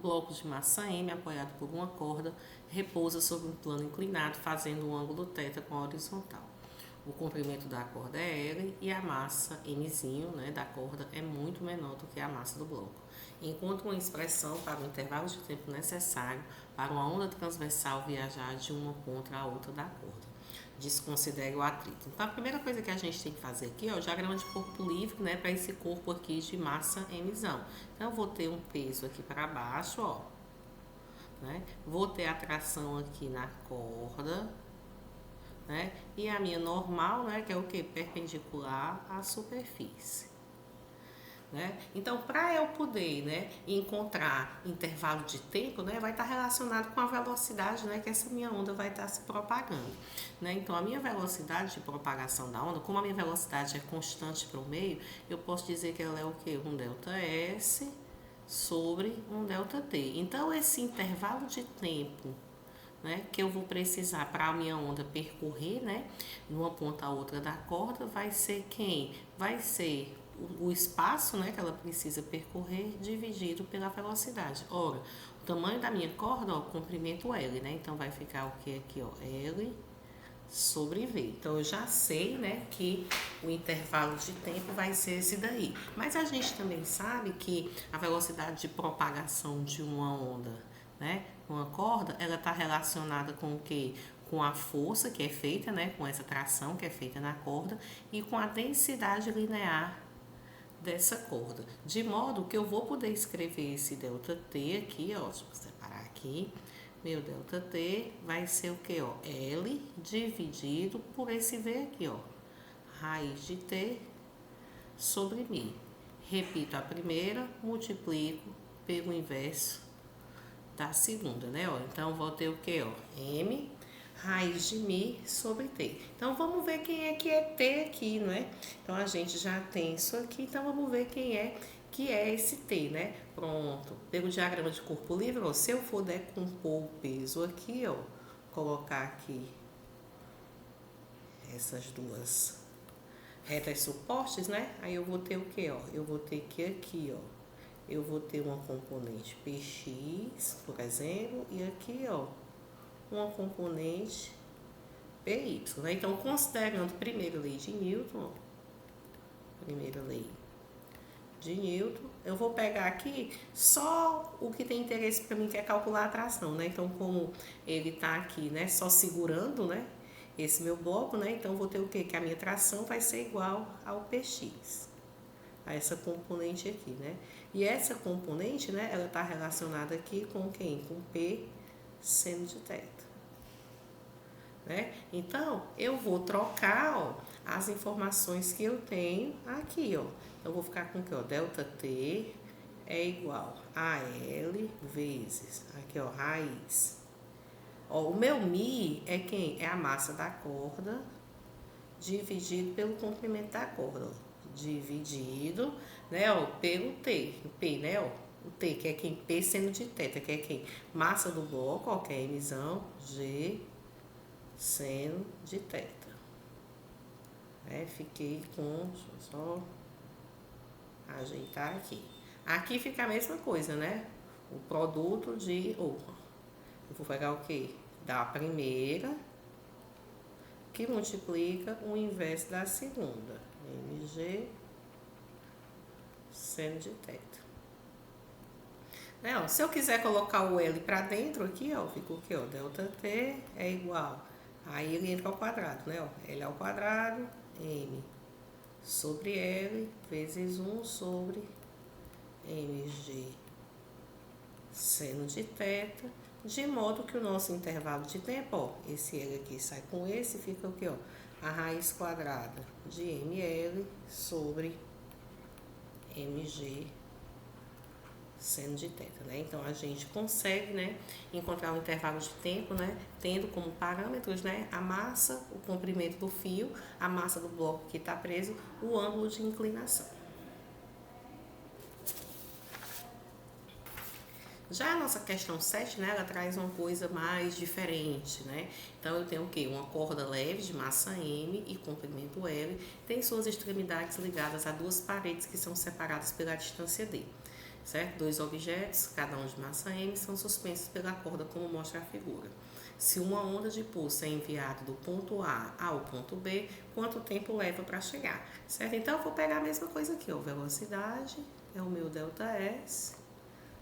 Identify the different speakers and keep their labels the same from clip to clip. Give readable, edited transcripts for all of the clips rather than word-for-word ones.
Speaker 1: bloco de massa M, apoiado por uma corda, repousa sobre um plano inclinado, fazendo um ângulo θ com a horizontal. O comprimento da corda é L e a massa Mzinho, né, da corda é muito menor do que a massa do bloco. Encontre uma expressão para o intervalo de tempo necessário para uma onda transversal viajar de uma ponta à outra da corda. Desconsidere o atrito. Então, a primeira coisa que a gente tem que fazer aqui é o diagrama de corpo livre, né, para esse corpo aqui de massa Mzão. Então, eu vou ter um peso aqui para baixo, ó, né? Vou ter a tração aqui na corda, né? E a minha normal, né, que é o que? Perpendicular à superfície. Né? Então, para eu poder, né, encontrar intervalo de tempo, né, vai estar relacionado com a velocidade, né, que essa minha onda vai estar se propagando. Né? Então, a minha velocidade de propagação da onda, como a minha velocidade é constante para o meio, eu posso dizer que ela é o quê? Um ΔS sobre um ΔT. Então, esse intervalo de tempo, né, que eu vou precisar para a minha onda percorrer, né, de uma ponta a outra da corda, vai ser quem? Vai ser o espaço, né, que ela precisa percorrer dividido pela velocidade. Ora, o tamanho da minha corda, ó, comprimento L, né? Então vai ficar o que aqui, ó, L sobre V. Então eu já sei, né, que o intervalo de tempo vai ser esse daí. Mas a gente também sabe que a velocidade de propagação de uma onda, né, uma corda, ela está relacionada com o quê? Com a força que é feita, né, com essa tração que é feita na corda e com a densidade linear dessa corda, de modo que eu vou poder escrever esse ΔT aqui, ó, deixa eu separar aqui, meu ΔT vai ser o que, ó, L dividido por esse V aqui, ó, raiz de T sobre μ. Repito a primeira, multiplico pelo inverso da segunda, né, ó, então vou ter o que, ó, M raiz de μ sobre t. Então, vamos ver quem é que é t aqui, não é? Então, a gente já tem isso aqui, então vamos ver quem é que é esse t, né? Pronto. Pelo diagrama de corpo livre, ó, se eu for decompor o peso aqui, ó, colocar aqui essas duas retas suportes, né? Aí eu vou ter o que, ó? Eu vou ter que aqui, ó, eu vou ter uma componente Px, por exemplo, e aqui, ó, uma componente PY, né? Então, considerando a primeira lei de Newton, primeira lei de Newton, eu vou pegar aqui só o que tem interesse para mim, que é calcular a tração, né? Então, como ele tá aqui, né, só segurando, né, esse meu bloco, né? Então, vou ter o quê? Que a minha tração vai ser igual ao Px, a essa componente aqui, né? E essa componente, né, ela tá relacionada aqui com quem? Com P seno de θ. Né? Então, eu vou trocar, ó, as informações que eu tenho aqui, ó. Então, eu vou ficar com o que, ó? ΔT é igual a L vezes, aqui, ó, raiz. Ó, o meu μ é quem? É a massa da corda dividido pelo comprimento da corda, ó. Dividido, né, ó, pelo T, o P, né, ó. O T, que é quem? P seno de θ, que é quem? Massa do bloco, ó, que é Mzão, G seno de θ. Fiquei com, deixa eu só ajeitar aqui. Aqui fica a mesma coisa, né? O produto de, eu vou pegar o quê? Da primeira, que multiplica o inverso da segunda. Mg seno de θ. Né, ó, se eu quiser colocar o L para dentro aqui, ó, fica o quê? Ó, ΔT é igual. Aí ele entra ao quadrado, né? Ó, L ao quadrado, M sobre L, vezes 1 sobre Mg seno de θ, de modo que o nosso intervalo de tempo, ó, esse L aqui sai com esse, fica o quê, ó? A raiz quadrada de ML sobre Mg seno de θ, né? Então, a gente consegue, né, encontrar um intervalo de tempo, né, tendo como parâmetros, né, a massa, o comprimento do fio, a massa do bloco que está preso, o ângulo de inclinação. Já a nossa questão 7, né, ela traz uma coisa mais diferente, né? Então, eu tenho o quê? Uma corda leve de massa M e comprimento L, tem suas extremidades ligadas a duas paredes que são separadas pela distância D. certo? Dois objetos, cada um de massa m, são suspensos pela corda, como mostra a figura. Se uma onda de pulso é enviada do ponto A ao ponto B, quanto tempo leva para chegar, certo? Então, eu vou pegar a mesma coisa aqui, ó. Velocidade é o meu ΔS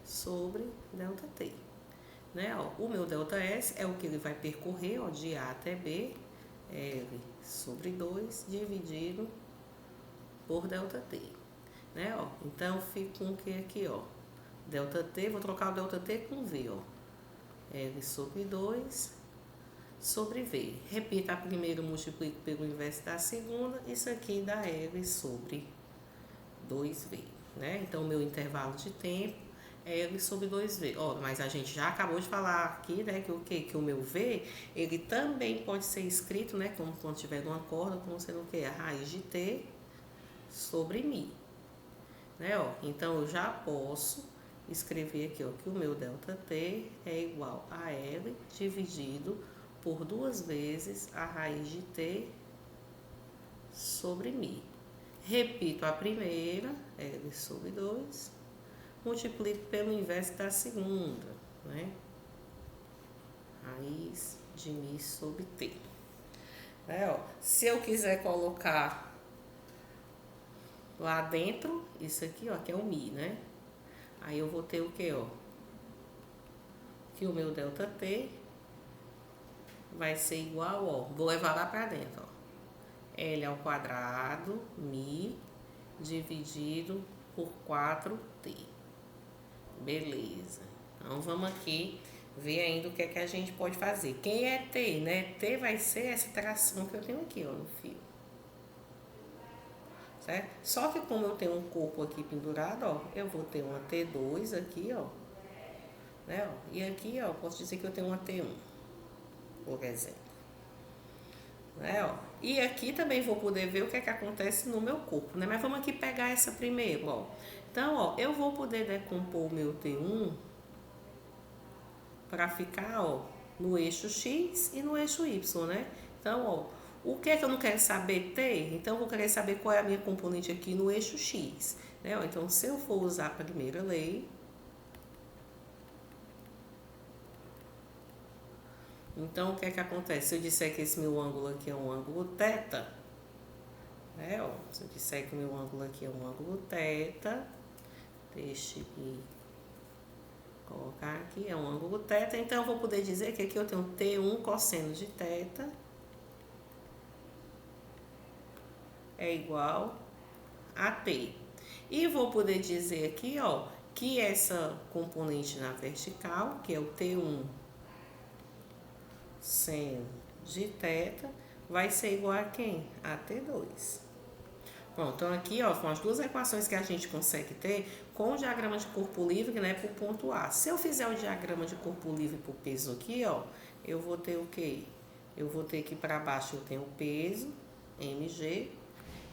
Speaker 1: sobre ΔT, né? Ó, o meu ΔS é o que ele vai percorrer, ó, de A até B, L sobre 2 dividido por ΔT, né? Ó, então, fica com o que aqui, ó? ΔT, vou trocar o ΔT com V, ó. L sobre 2 sobre V. Repita a primeira, multiplico pelo inverso da segunda. Isso aqui dá L sobre 2V, né? Então, o meu intervalo de tempo é L sobre 2V. Ó, mas a gente já acabou de falar aqui, né, que o quê? Que o meu V, ele também pode ser escrito, né, como quando tiver numa corda, como sendo o quê? A raiz de T sobre Mi, né? Ó, então, eu já posso escrever aqui, ó, que o meu ΔT é igual a L dividido por 2 vezes a raiz de T sobre Mi. Repito a primeira, L sobre 2, multiplico pelo inverso da segunda, né? Raiz de Mi sobre T. Ó, se eu quiser colocar lá dentro, isso aqui, ó, que é o Mi, né? Aí eu vou ter o que, ó? Que o meu ΔT vai ser igual, ó, vou levar lá pra dentro, ó. L ao quadrado, Mi, dividido por 4T. Beleza. Então, vamos aqui ver ainda o que é que a gente pode fazer. Quem é T, né? T vai ser essa tração que eu tenho aqui, ó, no fio. Certo? Só que como eu tenho um corpo aqui pendurado, ó, eu vou ter uma T2 aqui, ó. Né, ó. E aqui, ó, posso dizer que eu tenho uma T1, por exemplo. Né, ó. E aqui também vou poder ver o que é que acontece no meu corpo, né? Mas vamos aqui pegar essa primeiro, ó. Então, ó, eu vou poder decompor o meu T1 para ficar, ó, no eixo X e no eixo Y, né? Então, ó, o que é que eu não quero saber T? Então, eu vou querer saber qual é a minha componente aqui no eixo X, né? Ó, então, se eu for usar a primeira lei, então, o que é que acontece? Se eu disser que esse meu ângulo aqui é um ângulo θ, né? Ó, se eu disser que o meu ângulo aqui é um ângulo θ, deixe-me colocar aqui, é um ângulo θ, então eu vou poder dizer que aqui eu tenho T1 cosseno de θ é igual a T. E vou poder dizer aqui, ó, que essa componente na vertical, que é o T1 seno de θ, vai ser igual a quem? A T2. Bom, então aqui, ó, são as duas equações que a gente consegue ter com o diagrama de corpo livre, né, por ponto A. Se eu fizer o diagrama de corpo livre por peso aqui, ó, eu vou ter o quê? Eu vou ter que para baixo eu tenho o peso, mg,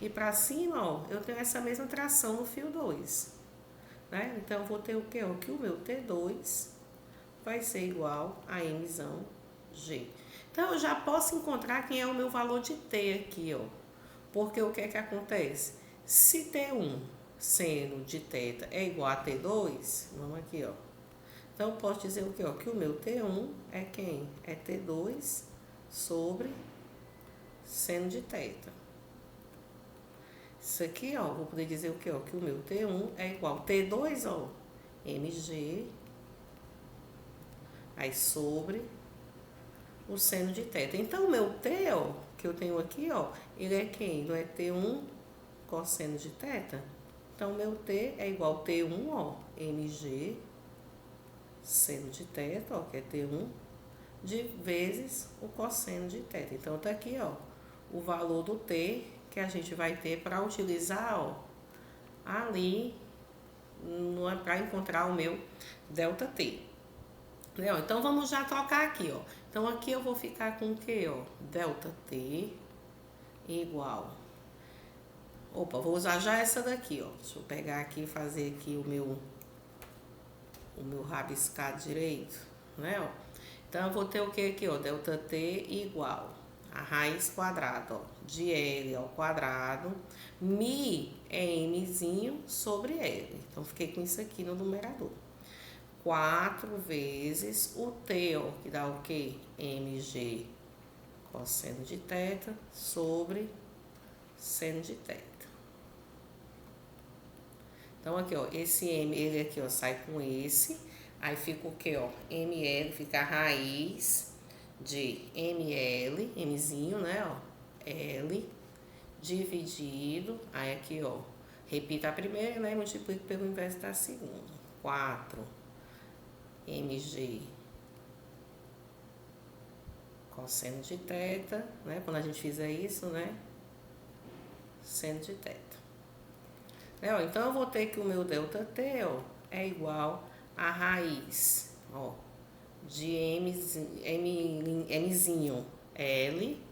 Speaker 1: e para cima, ó, eu tenho essa mesma tração no fio 2, né? Então, eu vou ter o quê? Ó, que o meu T2 vai ser igual a mzão G. Então, eu já posso encontrar quem é o meu valor de T aqui, ó. Porque o que é que acontece? Se T1 seno de θ é igual a T2, vamos aqui, ó. Então, eu posso dizer o quê? Ó, que o meu T1 é quem? É T2 sobre seno de θ. Isso aqui, ó, vou poder dizer o quê? Ó, que o meu T1 é igual a T2, ó, mg, aí sobre o seno de θ. Então, o meu T, ó, que eu tenho aqui, ó, ele é quem? Não é T1 cosseno de θ? Então, o meu T é igual a T1, ó, mg, seno de θ, ó, que é T1, de vezes o cosseno de θ. Então, tá aqui, ó, o valor do T que a gente vai ter para utilizar, ó, ali para encontrar o meu ΔT. Né? Então, vamos já trocar aqui, ó. Então, aqui eu vou ficar com o quê, ó? ΔT igual. Opa, vou usar já essa daqui, ó. Deixa eu pegar aqui e fazer aqui o meu rabiscado direito, né, ó. Então, eu vou ter o que aqui, ó? ΔT igual a raiz quadrada, ó, de L ao quadrado, Mi é Mzinho sobre L. Então, fiquei com isso aqui no numerador. 4 vezes o T, ó, que dá o quê? Mg cosseno de θ sobre seno de θ. Então, aqui, ó, esse M, ele aqui, ó, sai com esse. Aí fica o quê, ó? ML, fica a raiz de ML, Mzinho, né, ó? L, dividido, aí aqui, ó, repita a primeira, né, multiplico pelo inverso da segunda. 4 Mg cosseno de θ, né, quando a gente fizer isso, né, seno de θ. Né, ó, então, eu vou ter que o meu ΔT, ó, é igual a raiz, ó, de Mzinho L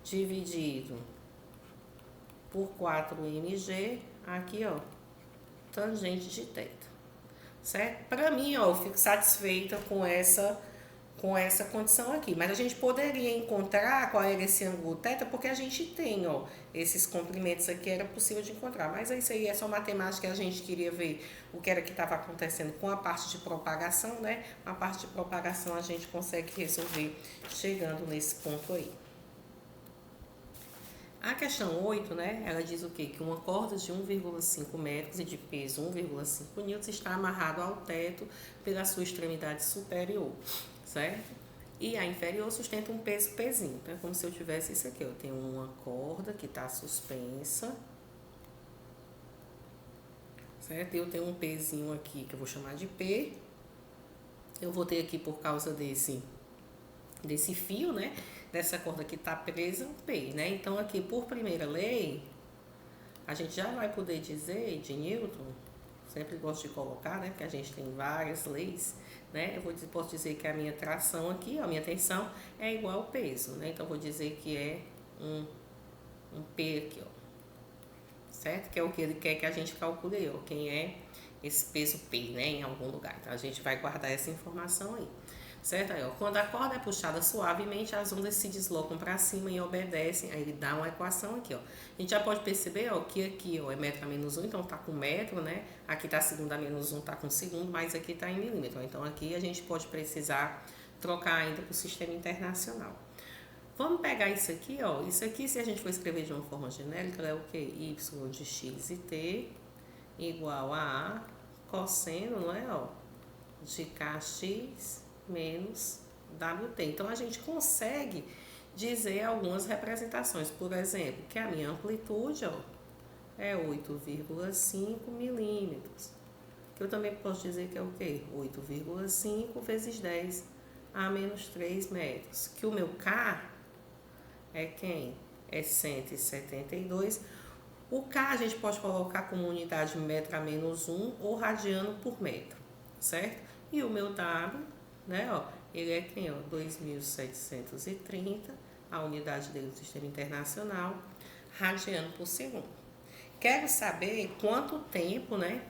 Speaker 1: dividido por 4mg, aqui, ó, tangente de θ, certo? Para mim, ó, eu fico satisfeita com essa condição aqui, mas a gente poderia encontrar qual era esse ângulo θ, porque a gente tem, ó, esses comprimentos aqui, era possível de encontrar, mas isso aí é só matemática, a gente queria ver o que era que estava acontecendo com a parte de propagação, né? A parte de propagação a gente consegue resolver chegando nesse ponto aí. A questão 8, né, ela diz o quê? Que uma corda de 1,5 metros e de peso 1,5 newtons está amarrado ao teto pela sua extremidade superior, certo? E a inferior sustenta um peso Pzinho. Então, é como se eu tivesse isso aqui, ó. Eu tenho uma corda que está suspensa, certo? Eu tenho um pezinho aqui que eu vou chamar de P. Eu vou ter aqui, por causa desse fio, né? Dessa corda que está presa, um P, né? Então, aqui, por primeira lei, a gente já vai poder dizer de Newton, sempre gosto de colocar, né? Porque a gente tem várias leis, né? Posso dizer que a minha tração aqui, a minha tensão, é igual ao peso, né? Então, vou dizer que é um P aqui, ó. Certo? Que é o que ele quer que a gente calcule, ó. Quem é esse peso P, né? Em algum lugar. Então, a gente vai guardar essa informação aí. Certo? Aí, ó, quando a corda é puxada suavemente, as ondas se deslocam para cima e obedecem. Aí ele dá uma equação aqui, ó. A gente já pode perceber, ó, que aqui, ó, é metro a menos 1, então tá com metro, né? Aqui tá segundo a menos 1, tá com segundo, mas aqui tá em milímetro. Então aqui a gente pode precisar trocar ainda para o sistema internacional. Vamos pegar isso aqui, ó. Isso aqui, se a gente for escrever de uma forma genérica, é o quê? Y de x e t igual a cosseno, não é, ó, de kx menos WT. Então, a gente consegue dizer algumas representações. Por exemplo, que a minha amplitude, ó, é 8,5 milímetros. Que eu também posso dizer que é o quê? 8,5 vezes 10 a menos 3 metros. Que o meu K é quem? É 172. O K a gente pode colocar como unidade metro a menos 1 ou radiano por metro, certo? E o meu W, né, ó, ele é quem, ó, 2.730, a unidade dele do sistema internacional, radiano por segundo. Quero saber quanto tempo, né,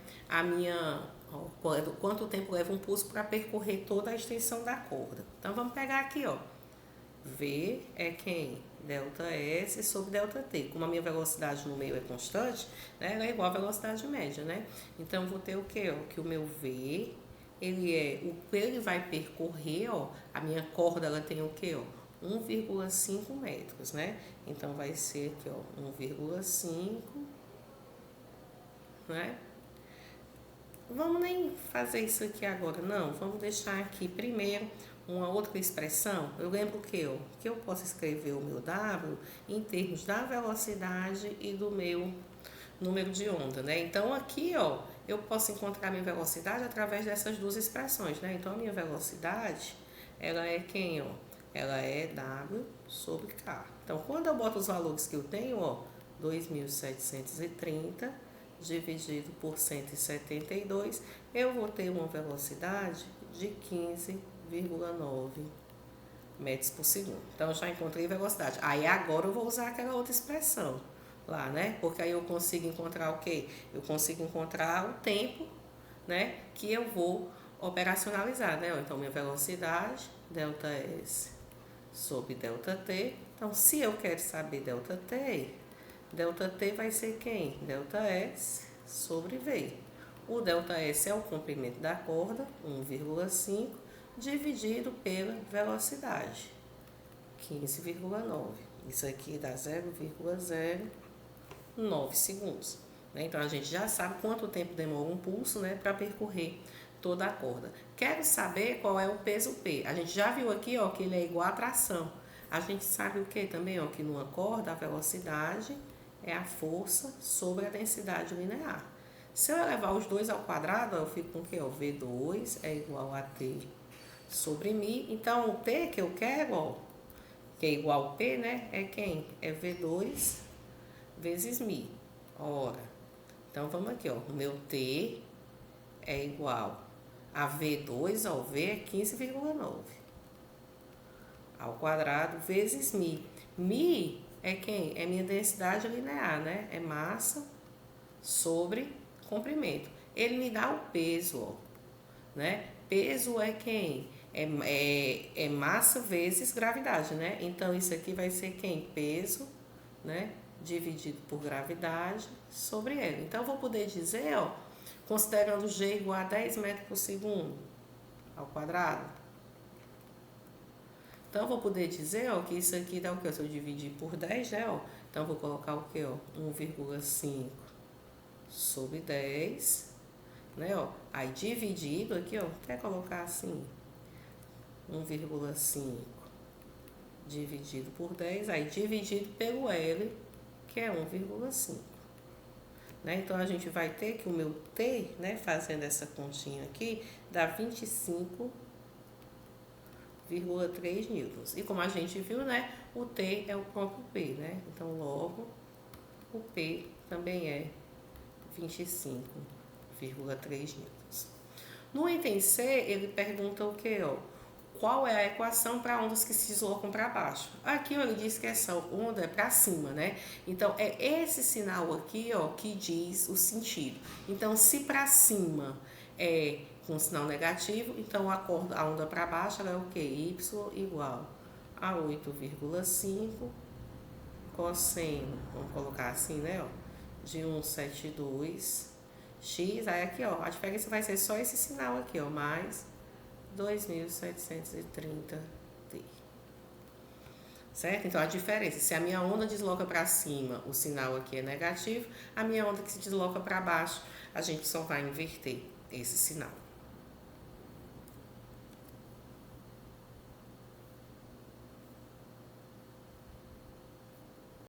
Speaker 1: quanto tempo leva um pulso para percorrer toda a extensão da corda. Então, vamos pegar aqui, ó, V é quem? ΔS sobre ΔT. Como a minha velocidade no meio é constante, né, ela é igual à velocidade média, né? Então, vou ter o quê, ó, que o meu V... o que ele vai percorrer, ó, a minha corda, ela tem o quê, ó? 1,5 metros, né? Então, vai ser aqui, ó, 1,5, né? Vamos nem fazer isso aqui agora, não. Vamos deixar aqui primeiro uma outra expressão. Eu lembro que eu posso escrever o meu W em termos da velocidade e do meu número de onda, né? Então, aqui, ó, eu posso encontrar a minha velocidade através dessas duas expressões, né? Então, a minha velocidade, ela é quem, ó? Ela é W sobre K. Então, quando eu boto os valores que eu tenho, ó, 2.730 dividido por 172, eu vou ter uma velocidade de 15,9 metros por segundo. Então, eu já encontrei velocidade. Aí, agora eu vou usar aquela outra expressão lá, né? Porque aí eu consigo encontrar o quê? Eu consigo encontrar o tempo, né, que eu vou operacionalizar, né? Então, minha velocidade, ΔS sobre ΔT. Então, se eu quero saber ΔT vai ser quem? ΔS sobre V. O ΔS é o comprimento da corda, 1,5, dividido pela velocidade, 15,9. Isso aqui dá 0,09 segundos. Né? Então, a gente já sabe quanto tempo demora um pulso, né, para percorrer toda a corda. Quero saber qual é o peso P. A gente já viu aqui, ó, que ele é igual à tração. A gente sabe o que também, ó, que numa corda a velocidade é a força sobre a densidade linear. Se eu elevar os dois ao quadrado, eu fico com o quê? O V2 é igual a T sobre μ. Então, o T que eu quero, ó, que é igual ao P, né? É quem? É V2 vezes μ. Ora, então vamos aqui, ó. O meu T é igual a V2, ó, V é 15,9 ao quadrado vezes μ. μ é quem? É minha densidade linear, né? É massa sobre comprimento. Ele me dá o peso, ó, né? Peso é quem? É massa vezes gravidade, né? Então, isso aqui vai ser quem? Peso, né? Dividido por gravidade sobre L. Então, eu vou poder dizer, ó, considerando G igual a 10 metros por segundo ao quadrado. Então, eu vou poder dizer, ó, que isso aqui dá o quê? Se eu dividir por 10, né, ó? Então, eu vou colocar o quê, ó? 1,5 sobre 10, né, ó? Aí, dividido aqui, ó, até colocar assim, 1,5 dividido por 10, aí dividido pelo L, que é 1,5. Né? Então, a gente vai ter que o meu T, né, fazendo essa continha aqui, dá 25,3 newtons. E como a gente viu, né, o T é o próprio P, né? Então, logo, o P também é 25,3 newtons. No item C, ele pergunta o que, ó? Qual é a equação para ondas que se deslocam para baixo? Aqui, ó, ele diz que essa onda é para cima, né? Então, é esse sinal aqui, ó, que diz o sentido. Então, se para cima é com sinal negativo, então a onda para baixo ela é o quê? Y igual a 8,5 cosseno, vamos colocar assim, né, ó, de 172 x, aí aqui, ó, a diferença vai ser só esse sinal aqui, ó, mais 2.730 T. Certo? Então, a diferença, se a minha onda desloca para cima, o sinal aqui é negativo, a minha onda que se desloca para baixo, a gente só vai inverter esse sinal.